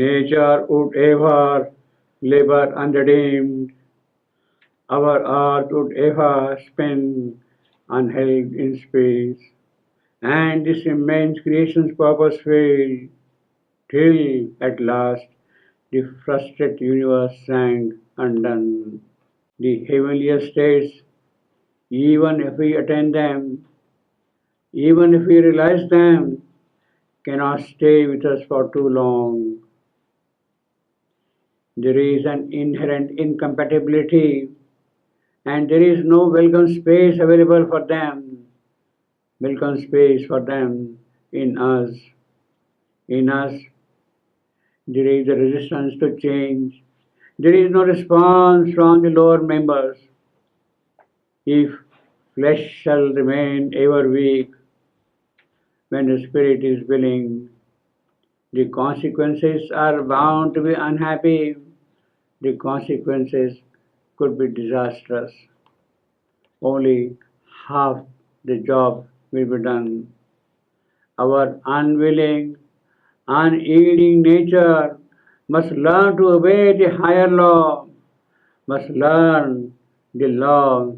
Nature would ever labor unredeemed, our earth would ever spin unheld in space, and this immense creation's purpose failed, till at last the frustrated universe sank undone. The heavenly states, even if we attain them, even if we realize them, cannot stay with us for too long. There is an inherent incompatibility, and there is no welcome space available for them, welcome space for them in us. In us, there is a resistance to change. There is no response from the lower members. If flesh shall remain ever weak, when the spirit is willing, the consequences are bound to be unhappy. The consequences could be disastrous. Only half the job will be done. Our unwilling, unyielding nature must learn to obey the higher law, must learn the law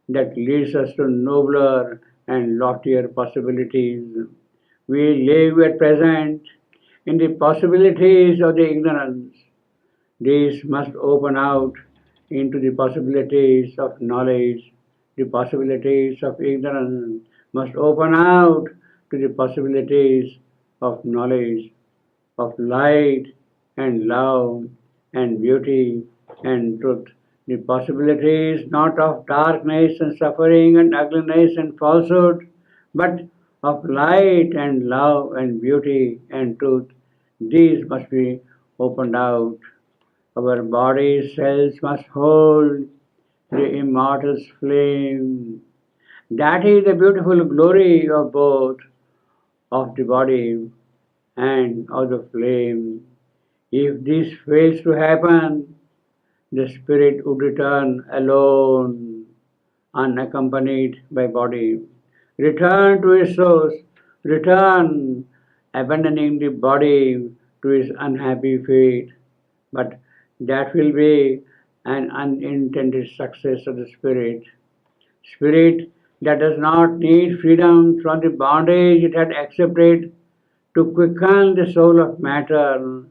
that leads us to nobler and loftier possibilities. We live at present in the possibilities of the ignorance. These must open out into the possibilities of knowledge. The possibilities of ignorance must open out to the possibilities of knowledge, of light and love and beauty and truth. The possibilities not of darkness and suffering and ugliness and falsehood, but of light and love and beauty and truth. These must be opened out. Our body cells must hold the immortal flame. That is the beautiful glory of both, of the body and of the flame. If this fails to happen, the spirit would return alone, unaccompanied by body. Return to its source, return, abandoning the body to its unhappy fate. But that will be an unintended success of the spirit. Spirit that does not need freedom from the bondage it had accepted to quicken the soul of matter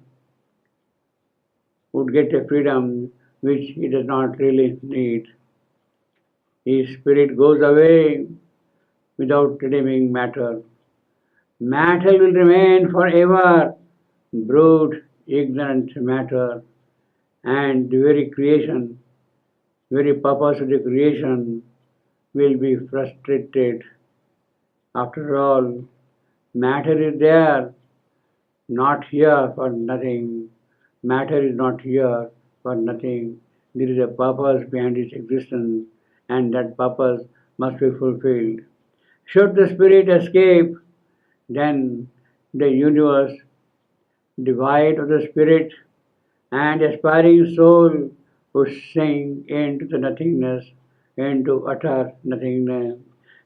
would get a freedom which he does not really need. His spirit goes away without redeeming matter. Matter will remain forever brute, ignorant matter, and the very creation, very purpose of the creation will be frustrated. After all, matter is there, not here for nothing. Matter is not here for nothing. There is a purpose behind its existence, and that purpose must be fulfilled. Should the spirit escape, then the universe, devoid of the spirit, and aspiring soul would sink into the nothingness, into utter nothingness,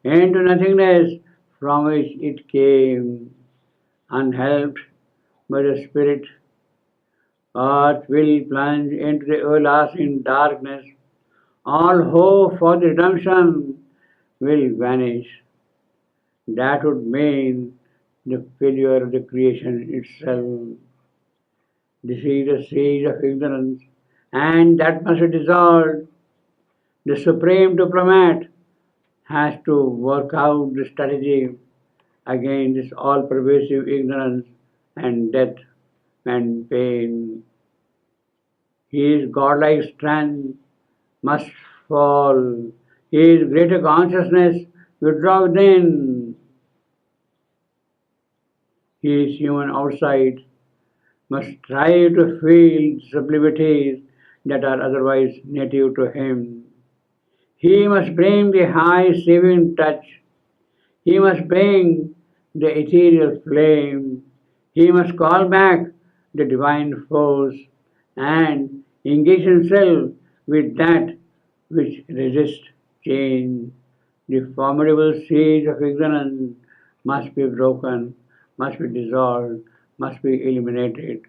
into nothingness from which it came, unhelped by the spirit. Earth will plunge into the everlasting darkness. All hope for the redemption will vanish. That would mean the failure of the creation itself. This is a siege of ignorance, and that must be dissolved. The Supreme Diplomat has to work out the strategy against this all pervasive ignorance and death and pain. His godlike strength must fall. His greater consciousness withdraw within. His human outside must strive to feel sublimities that are otherwise native to him. He must bring the high saving touch. He must bring the ethereal flame. He must call back the divine force and engage himself with that which resists change. The formidable siege of ignorance must be broken, must be dissolved, must be eliminated.